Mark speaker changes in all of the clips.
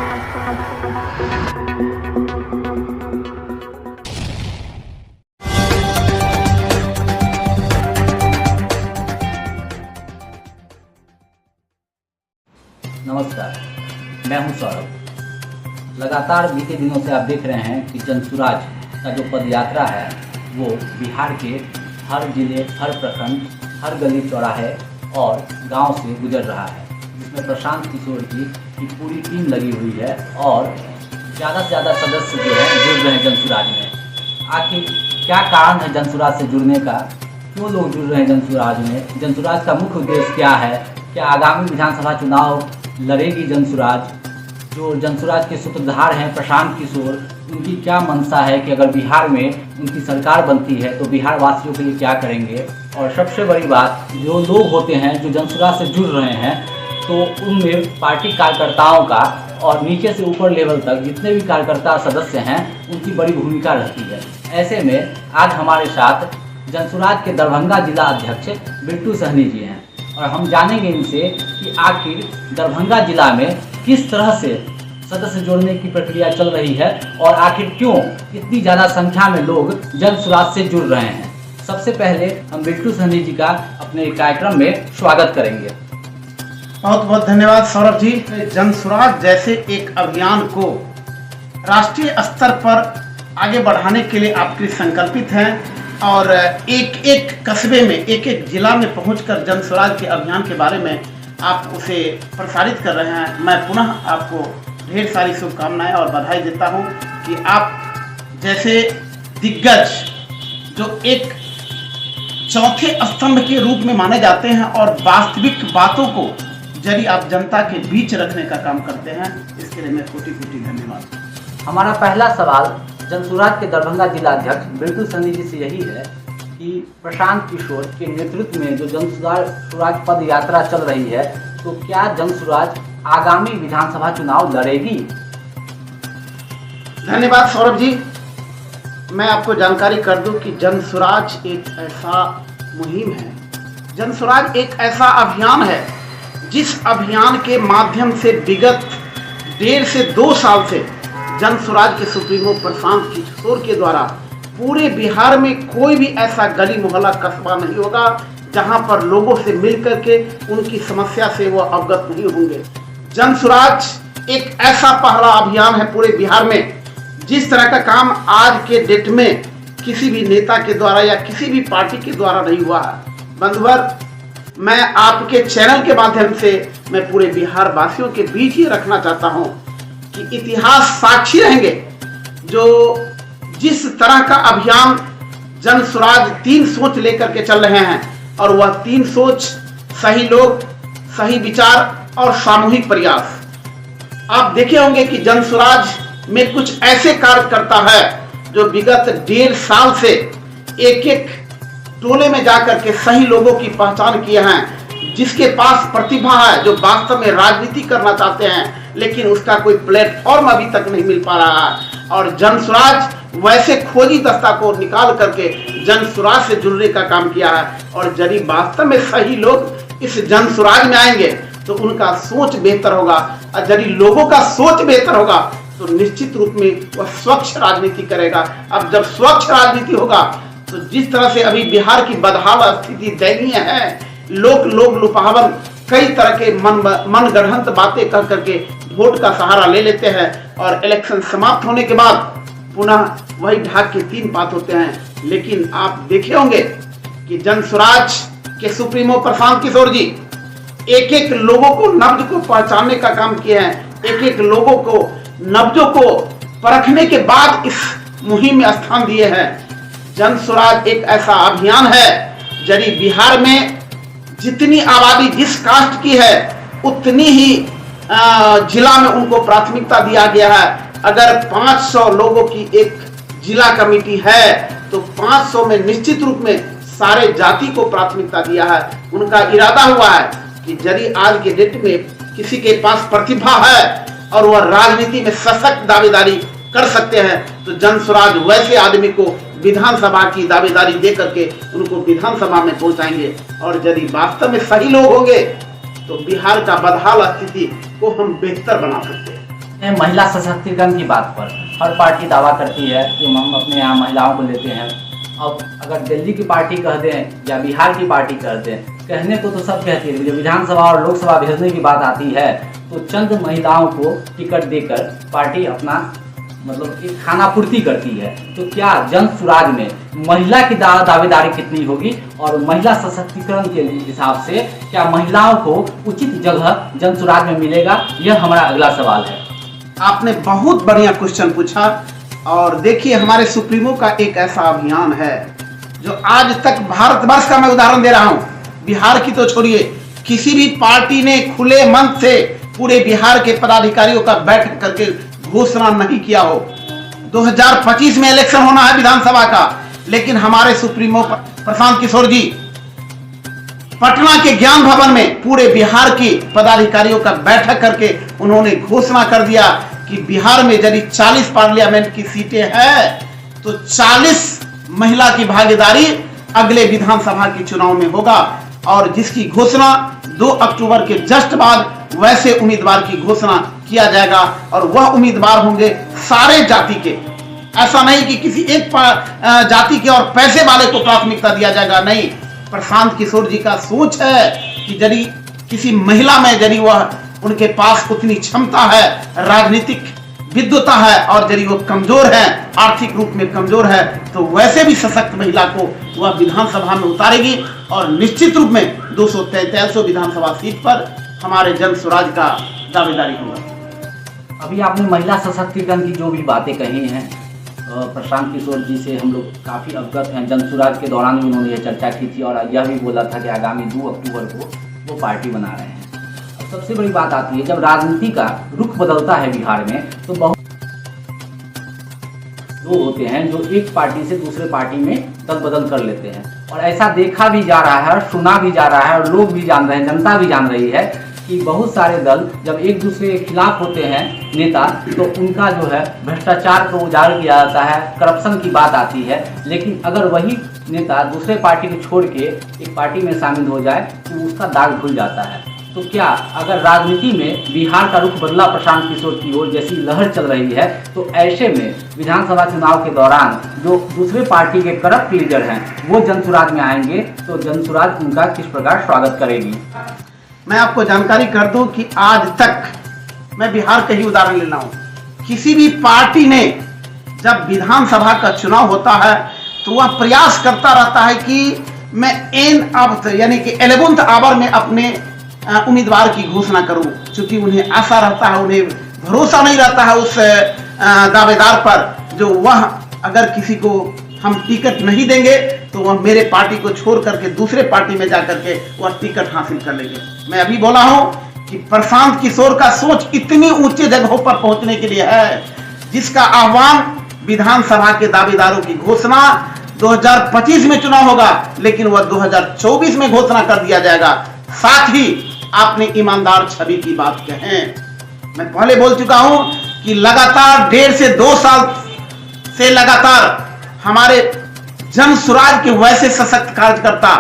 Speaker 1: नमस्कार, मैं हूं सौरभ। लगातार बीते दिनों से आप देख रहे हैं कि जनसुराज का जो पद यात्रा है वो बिहार के हर जिले, हर प्रखंड, हर गली चौराहे और गांव से गुजर रहा है, जिसमें प्रशांत किशोर जी की पूरी टीम लगी हुई है और ज़्यादा से ज़्यादा सदस्य जो है जुड़ रहे हैं जनसुराज में। आखिर क्या कारण है जनसुराज से जुड़ने का, क्यों लोग जुड़ रहे हैं जनसुराज में, जनसुराज का मुख्य उद्देश्य क्या है, क्या आगामी विधानसभा चुनाव लड़ेगी जनसुराज, जो जनसुराज के सूत्रधार हैं प्रशांत किशोर, उनकी क्या मंशा है कि अगर बिहार में उनकी सरकार बनती है तो बिहार वासियों के लिए क्या करेंगे। और सबसे बड़ी बात, जो लोग होते हैं जो जनसुराज से जुड़ रहे हैं तो उनमें पार्टी कार्यकर्ताओं का और नीचे से ऊपर लेवल तक जितने भी कार्यकर्ता सदस्य हैं उनकी बड़ी भूमिका रहती है। ऐसे में आज हमारे साथ जनसुराज के दरभंगा जिला अध्यक्ष बिट्टू सहनी जी हैं और हम जानेंगे इनसे कि आखिर दरभंगा जिला में किस तरह से सदस्य जोड़ने की प्रक्रिया चल रही है और आखिर क्यों इतनी ज़्यादा संख्या में लोग जनसुराज से जुड़ रहे हैं। सबसे पहले हम बिट्टू सहनी जी का अपने कार्यक्रम में स्वागत करेंगे।
Speaker 2: बहुत बहुत धन्यवाद सौरभ जी। जनसुराज जैसे एक अभियान को राष्ट्रीय स्तर पर आगे बढ़ाने के लिए आप संकल्पित हैं और एक एक कस्बे में, एक एक जिला में पहुंचकर जनसुराज के अभियान के बारे में आप उसे प्रसारित कर रहे हैं। मैं पुनः आपको ढेर सारी शुभकामनाएं और बधाई देता हूं कि आप जैसे दिग्गज जो एक चौथे स्तंभ के रूप में माने जाते हैं और वास्तविक बातों को जरी आप जनता के बीच रखने का काम करते हैं, इसके लिए मैं कोटि कोटि धन्यवाद।
Speaker 1: हमारा पहला सवाल जनसुराज के दरभंगा जिला अध्यक्ष बिट्टू सहनी जी से यही है कि प्रशांत किशोर के नेतृत्व में जो जनसुराज पद यात्रा चल रही है तो क्या जनसुराज आगामी विधानसभा चुनाव लड़ेगी?
Speaker 2: धन्यवाद सौरभ जी। मैं आपको जानकारी कर दूं कि जनसुराज एक ऐसा मुहिम है, जनसुराज एक ऐसा अभियान है जिस अभियान के माध्यम से विगत 1.5 से 2 साल से जनसुराज के सुप्रीमो प्रशांत किशोर के द्वारा पूरे बिहार में कोई भी ऐसा गली मोहल्ला कस्बा नहीं होगा जहां पर लोगों से मिलकर के उनकी समस्या से वो अवगत नहीं होंगे। जनसुराज एक ऐसा पहला अभियान है पूरे बिहार में जिस तरह का काम आज के डेट में किसी भी नेता के द्वारा या किसी भी पार्टी के द्वारा नहीं हुआ है। बंधुवर, मैं आपके चैनल के माध्यम से मैं पूरे बिहार वासियों के बीच ये रखना चाहता हूं कि इतिहास साक्षी रहेंगे जो जिस तरह का अभियान जनसुराज 3 सोच लेकर के चल रहे हैं और वह 3 सोच सही लोग, सही विचार और सामूहिक प्रयास। आप देखे होंगे कि जनसुराज में कुछ ऐसे कार्यकर्ता है जो विगत 1.5 साल से एक एक टोले में जाकर के सही लोगों की पहचान किए हैं, जिसके पास प्रतिभा है, जो वास्तव में राजनीति करना चाहते हैं लेकिन उसका कोई प्लेटफॉर्म अभी तक नहीं मिल पा रहा है। और जनसुराज वैसे खोजी दस्ता को निकाल करके जनसुराज से जुड़ने का काम किया है और यदि वास्तव में सही लोग इस जनसुराज में आएंगे तो उनका सोच बेहतर होगा और यदि लोगों का सोच बेहतर होगा तो निश्चित रूप में वह स्वच्छ राजनीति करेगा। अब जब स्वच्छ राजनीति होगा तो जिस तरह से अभी बिहार की बदहाल स्थिति दयनीय है, लोग लुभावन कई तरह के मन गढ़ंत बातें कह करके वोट का सहारा ले लेते हैं और इलेक्शन समाप्त होने के बाद पुनः वही ढाक के 3 पात होते हैं। लेकिन आप देखे होंगे कि जनसुराज के सुप्रीमो प्रशांत किशोर जी एक एक लोगों को, नब्ज को पहचानने का काम किए हैं, एक एक लोगों को, नब्जों को परखने के बाद इस मुहिम में स्थान दिए हैं। जनसुराज एक ऐसा अभियान है, यदि बिहार में जितनी आबादी जिस कास्ट की है उतनी ही जिला में उनको प्राथमिकता दिया गया है। अगर 500 लोगों की एक जिला कमेटी है तो 500 में निश्चित रूप में सारे जाति को प्राथमिकता दिया है। उनका इरादा हुआ है कि यदि आज के डेट में किसी के पास प्रतिभा है और वह राजनीति में सशक्त दावेदारी कर सकते हैं तो जनसुराज वैसे आदमी को विधानसभा की दावेदारी दे करके उनको विधानसभा में पहुंचाएंगे। और यदि वास्तव में सही लोग होंगे तो बिहार का बदहाल स्थिति को हम बेहतर बना सकते हैं।
Speaker 1: हैं महिला सशक्तिकरण की बात पर हर पार्टी दावा करती है कि हम अपने यहाँ महिलाओं को लेते हैं। अब अगर दिल्ली की पार्टी कह दें या बिहार की पार्टी कह दें, कहने को तो सब कहती है, जब विधानसभा और लोकसभा भेजने की बात आती है तो चंद महिलाओं को टिकट देकर पार्टी अपना मतलब एक खानापूर्ति करती है। तो क्या जन सुराज में महिला की दावेदारी कितनी होगी और महिला सशक्तिकरण के हिसाब से क्या महिलाओं को उचित जगह जन सुराज में मिलेगा, यह हमारा अगला सवाल है।
Speaker 2: आपने बहुत बढ़िया क्वेश्चन पूछा। और देखिए, हमारे सुप्रीमो का एक ऐसा अभियान है जो आज तक भारतवर्ष का मैं उदाहरण दे रहा हूं, बिहार की तो छोड़िए, किसी भी पार्टी ने खुले मन से पूरे बिहार के पदाधिकारियों का बैठक करके घोषणा नहीं किया हो। 2025 में इलेक्शन होना है विधानसभा का, लेकिन हमारे सुप्रीमो प्रशांत किशोर जी पटना के ज्ञान भवन में पूरे बिहार के पदाधिकारियों का बैठक करके उन्होंने घोषणा कर दिया कि बिहार में यदि 40 पार्लियामेंट की सीटें हैं तो 40 महिला की भागीदारी अगले विधानसभा के चुनाव में होगा। और जिसकी घोषणा 2 अक्टूबर के जस्ट बाद वैसे उम्मीदवार की घोषणा किया जाएगा और वह उम्मीदवार होंगे सारे जाति के। ऐसा नहीं कि किसी एक जाति के और पैसे वाले को प्राथमिकता दिया जाएगा, नहीं। प्रशांत किशोर जी का सोच है कि यदि किसी महिला में यदि वह उनके पास उतनी क्षमता है, राजनीतिक विद्वता है और यदि वो कमजोर है, आर्थिक रूप में कमजोर है, तो वैसे भी सशक्त महिला को वह विधानसभा में उतारेगी और निश्चित रूप में 243 विधानसभा सीट पर हमारे जन स्वराज का दावेदारी होगा।
Speaker 1: अभी आपने महिला सशक्तिकरण की जो भी बातें कही हैं, प्रशांत किशोर जी से हम लोग काफ़ी अवगत हैं। जन स्वराज के दौरान भी उन्होंने यह चर्चा की थी और यह भी बोला था कि आगामी 2 अक्टूबर को वो पार्टी बना रहे हैं। अब सबसे बड़ी बात आती है, जब राजनीति का रुख बदलता है बिहार में तो बहुत लोग होते हैं जो एक पार्टी से दूसरे पार्टी में दल बदल कर लेते हैं। और ऐसा देखा भी जा रहा है और सुना भी जा रहा है और लोग भी जान रहे हैं, जनता भी जान रही है कि बहुत सारे दल जब एक दूसरे के खिलाफ होते हैं नेता, तो उनका जो है भ्रष्टाचार को उजागर किया जाता है, करप्शन की बात आती है। लेकिन अगर वही नेता दूसरे पार्टी को छोड़ के एक पार्टी में शामिल हो जाए तो उसका दाग धुल जाता है। तो क्या अगर राजनीति में बिहार का रुख बदला प्रशांत किशोर की ओर जैसी लहर चल रही है, तो ऐसे में विधानसभा चुनाव के दौरान जो दूसरे पार्टी के करप्ट लीडर हैं वो जन सुराज में आएंगे तो जन सुराज उनका किस प्रकार स्वागत करेगी?
Speaker 2: मैं आपको जानकारी कर दूं कि आज तक, मैं बिहार का ही उदाहरण ले रहा हूं, किसी भी पार्टी ने जब विधानसभा का चुनाव होता है तो वह प्रयास करता रहता है कि मैं यानी कि 11th आवर में अपने उम्मीदवार की घोषणा करूं, क्योंकि उन्हें आशा रहता है, उन्हें भरोसा नहीं रहता है उस दावेदार पर जो वह अगर किसी को हम टिकट नहीं देंगे तो वह मेरे पार्टी को छोड़ करके दूसरे पार्टी में जाकर के वह टिकट हासिल कर लेंगे। मैं अभी बोला हूं कि प्रशांत किशोर का सोच इतनी ऊंचे जगहों पर पहुंचने के लिए है, जिसका आह्वान विधानसभा के दावेदारों की घोषणा 2025 में चुनाव होगा, लेकिन वह 2024 में घोषणा कर दिया जाएगा। साथ ही आपने ईमानदार छवि की बात कहें, मैं पहले बोल चुका हूं कि लगातार 1.5 से 2 साल से लगातार हमारे जन सुराज के वैसे सशक्त कार्यकर्ता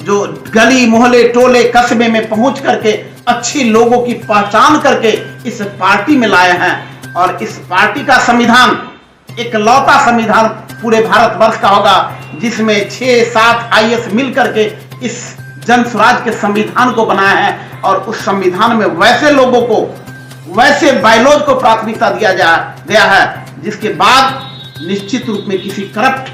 Speaker 2: जो गली मोहल्ले टोले कस्बे में पहुंच करके अच्छे लोगों की पहचान करके इस पार्टी में लाए हैं। और इस पार्टी का संविधान एकलौता संविधान पूरे भारतवर्ष का होगा जिसमें 6-7 IAS मिल करके इस जन स्वराज के संविधान को बनाया है। और उस संविधान में वैसे लोगों को, वैसे बायलॉज को प्राथमिकता दिया गया है जिसके बाद निश्चित रूप में किसी करप्ट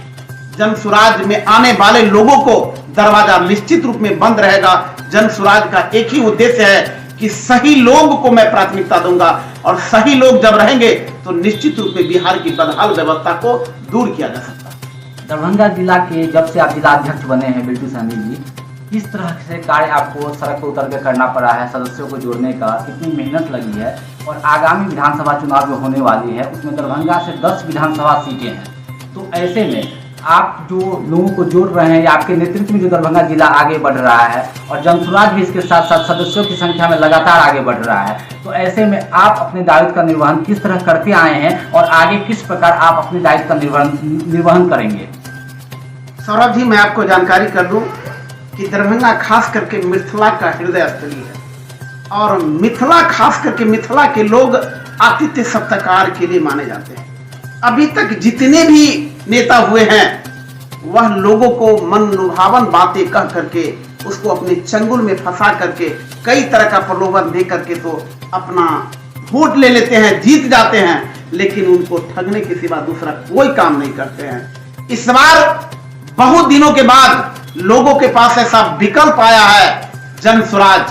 Speaker 2: जन स्वराज में आने वाले लोगों को दरवाजा निश्चित रूप में बंद रहेगा। जन स्वराज का एक ही उद्देश्य है कि सही लोग को मैं प्राथमिकता दूंगा और सही लोग जब रहेंगे तो निश्चित रूप में बिहार की बदहाल व्यवस्था को दूर किया जा सकता है।
Speaker 1: दरभंगा जिला के जब से आप जिलाध्यक्ष बने हैं बिल्टू सहनी जी, किस तरह से कार्य आपको सड़क पर उतर कर करना पड़ा है, सदस्यों को जोड़ने का कितनी मेहनत लगी है, और आगामी विधानसभा चुनाव जो होने वाली है उसमें दरभंगा से 10 विधानसभा सीटें हैं, तो ऐसे में आप जो लोगों को जोड़ रहे हैं या आपके नेतृत्व में जो दरभंगा जिला आगे बढ़ रहा है और जन स्वराज भी इसके साथ साथ सदस्यों की संख्या में लगातार आगे बढ़ रहा है, तो ऐसे में आप अपने दायित्व का निर्वहन किस तरह करते आए हैं और आगे किस प्रकार आप अपने दायित्व का निर्वहन करेंगे?
Speaker 2: सौरभ जी, मैं आपको जानकारी कर दूं कि दरभंगा खास करके मिथिला का हृदय स्थली है और मिथिला खास करके मिथिला के लोग आतिथ्य सत्कार के लिए माने जाते हैं। अभी तक जितने भी नेता हुए हैं वह लोगों को मनलुभावन बातें कह करके उसको अपने चंगुल में फंसा करके कई तरह का प्रलोभन दे करके तो अपना वोट ले लेते हैं, जीत जाते हैं, लेकिन उनको ठगने के सिवा दूसरा कोई काम नहीं करते हैं। इस बार बहुत दिनों के बाद लोगों के पास ऐसा विकल्प आया है जनसुराज,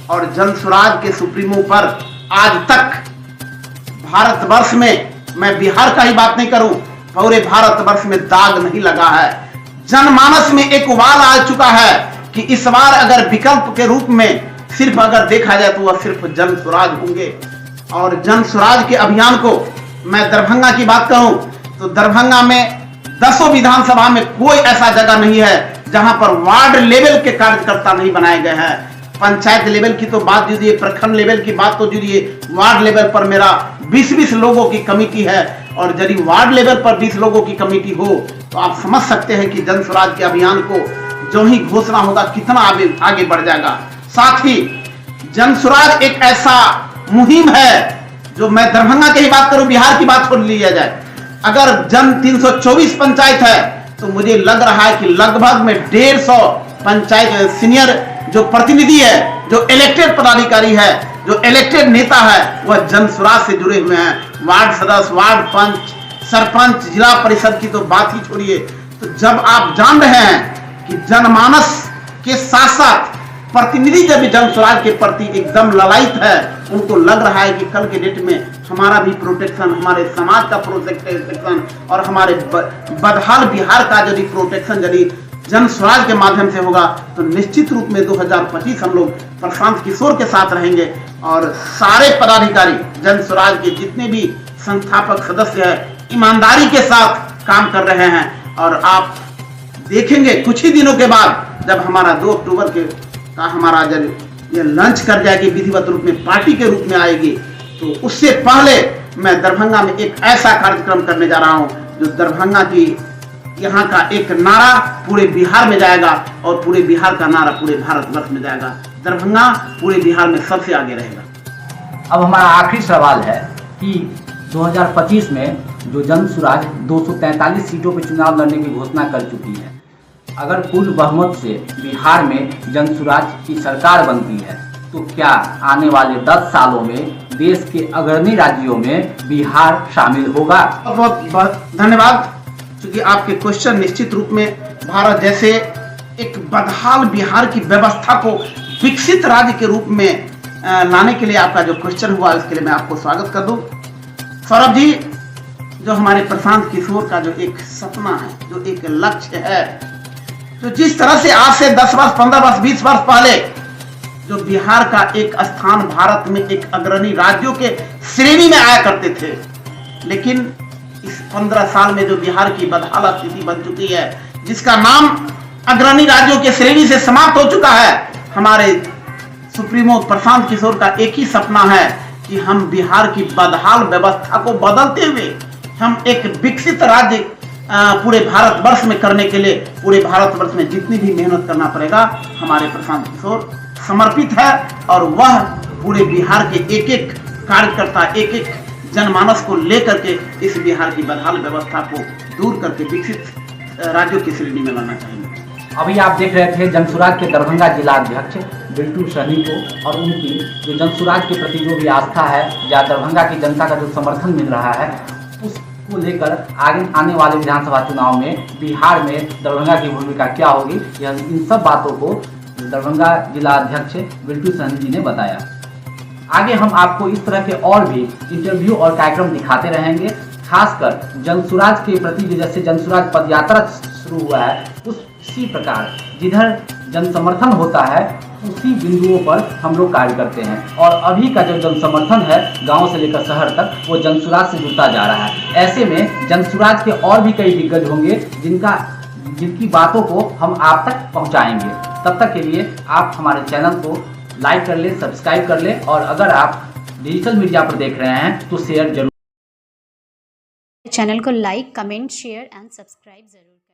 Speaker 2: और जनसुराज के सुप्रीमो पर आज तक भारतवर्ष में, मैं बिहार का ही बात नहीं करूं, पूरे भारतवर्ष में दाग नहीं लगा है। जनमानस में एक उबाल आ चुका है कि इस बार अगर विकल्प के रूप में सिर्फ अगर देखा जाए तो वह सिर्फ जनसुराज होंगे। और जनसुराज के अभियान को मैं दरभंगा की बात करूं तो दरभंगा में 10 विधानसभा में कोई ऐसा जगह नहीं है जहां पर वार्ड लेवल के कार्यकर्ता नहीं बनाए गए हैं। पंचायत लेवल की तो बात जुड़िए, प्रखंड लेवल की बात तो जुड़िए, वार्ड लेवल पर मेरा 20-20 लोगों की कमेटी है, और यदि वार्ड लेवल पर 20 लोगों की कमेटी हो तो आप समझ सकते हैं कि जनसुराज के अभियान को जो ही घोषणा होगा कितना आगे बढ़ जाएगा। साथ ही जनसुराज एक ऐसा मुहिम है जो, मैं दरभंगा की ही बात करूं, बिहार की बात छोड़ लिया जाए, अगर जन 324 पंचायत है तो मुझे लग रहा है कि लगभग में 150 पंचायत सीनियर जो प्रतिनिधि है, जो इलेक्टेड पदाधिकारी है, जो इलेक्टेड नेता है, वह जनसुराज से जुड़े हुए हैं। वार्ड सदस्य, वार्ड पंच, सरपंच, जिला परिषद की तो बात ही छोड़िए। तो जब आप जान रहे हैं कि जनमानस के साथ साथ प्रतिनिधि जब जनसुराज के प्रति एकदम ललायित है, उनको लग रहा है कि कल के डेट में हमारा भी प्रोटेक्शन, हमारे समाज का प्रोटेक्शन और हमारे बदहाल बिहार का यदि प्रोटेक्शन यदि जनसुराज के माध्यम से होगा तो निश्चित रूप में 2025 हम लोग प्रशांत किशोर के साथ रहेंगे। और सारे पदाधिकारी जनसुराज के जितने भी संस्थापक सदस्य हैं ईमानदारी के साथ काम कर रहे हैं। और आप देखेंगे कुछ ही दिनों के बाद जब हमारा 2 अक्टूबर के का हमारा जब ये लंच कर जाएगी, विधिवत रूप में पार्टी के रूप में आएगी, तो उससे पहले मैं दरभंगा में एक ऐसा कार्यक्रम करने जा रहा हूं जो दरभंगा की यहाँ का एक नारा पूरे बिहार में जाएगा और पूरे बिहार का नारा पूरे भारतवर्ष में जाएगा। दरभंगा पूरे बिहार में सबसे आगे रहेगा।
Speaker 1: अब हमारा आखिरी सवाल है कि 2025 में जो जनसुराज 243 सीटों पर चुनाव लड़ने की घोषणा कर चुकी है, अगर पूर्ण बहुमत से बिहार में जनसुराज की सरकार बनती है तो क्या आने वाले 10 सालों में देश के अग्रणी राज्यों में बिहार शामिल होगा?
Speaker 2: बहुत बहुत धन्यवाद। क्योंकि आपके क्वेश्चन निश्चित रूप में भारत जैसे एक बदहाल बिहार की व्यवस्था को विकसित राज्य के रूप में लाने के लिए आपका जो क्वेश्चन हुआ उसके लिए मैं आपको स्वागत कर दूं। सौरभ जी, जो हमारे प्रशांत किशोर का जो एक सपना है, जो एक लक्ष्य है, तो जिस तरह से आज से 10 वर्ष, 15 वर्ष, 20 वर्ष पहले जो बिहार का एक स्थान भारत में एक अग्रणी राज्यों के श्रेणी में आया करते थे, लेकिन इस 15 साल में जो बिहार की बदहाल स्थिति बन चुकी है, जिसका नाम अग्रणी राज्यों के श्रेणी से समाप्त हो चुका है, हमारे सुप्रीमो प्रशांत किशोर का एक ही सपना है कि हम बिहार की बदहाल व्यवस्था को बदलते हुए हम एक विकसित राज्य पूरे भारतवर्ष में करने के लिए पूरे भारतवर्ष में जितनी भी मेहनत करना पड़ेगा, हमारे प्रशांत किशोर समर्पित है। और वह पूरे बिहार के एक एक कार्यकर्ता, एक एक जनमानस को लेकर के इस बिहार की बदहाल व्यवस्था को दूर करके विकसित राज्यों की श्रेणी में लाना चाहेंगे।
Speaker 1: अभी आप देख रहे थे जनसुराज के दरभंगा जिला अध्यक्ष बिल्टू सहनी को, और उनकी जो जनसुराज के प्रति जो भी आस्था है या दरभंगा की जनता का जो समर्थन मिल रहा है, उसको लेकर आगे आने वाले विधानसभा चुनाव में बिहार में दरभंगा की भूमिका क्या होगी, इन सब बातों को दरभंगा जिला अध्यक्ष बिल्टू सहनी जी ने बताया। आगे हम आपको इस तरह के और भी इंटरव्यू और कार्यक्रम दिखाते रहेंगे, खासकर जनसुराज के प्रति। जैसे जनसुराज पदयात्रा शुरू हुआ है, उसी प्रकार जिधर जन समर्थन होता है उसी बिंदुओं पर हम लोग कार्य करते हैं। और अभी का जो जन समर्थन है गांव से लेकर शहर तक, वो जनसुराज से जुड़ता जा रहा है। ऐसे में जनसुराज के और भी कई दिग्गज होंगे जिनकी बातों को हम आप तक पहुंचाएंगे। तब तक के लिए आप हमारे चैनल को लाइक कर ले, सब्सक्राइब कर ले, और अगर आप डिजिटल मीडिया पर देख रहे हैं तो शेयर जरूर।
Speaker 3: चैनल को like, comment, share and subscribe जरूर।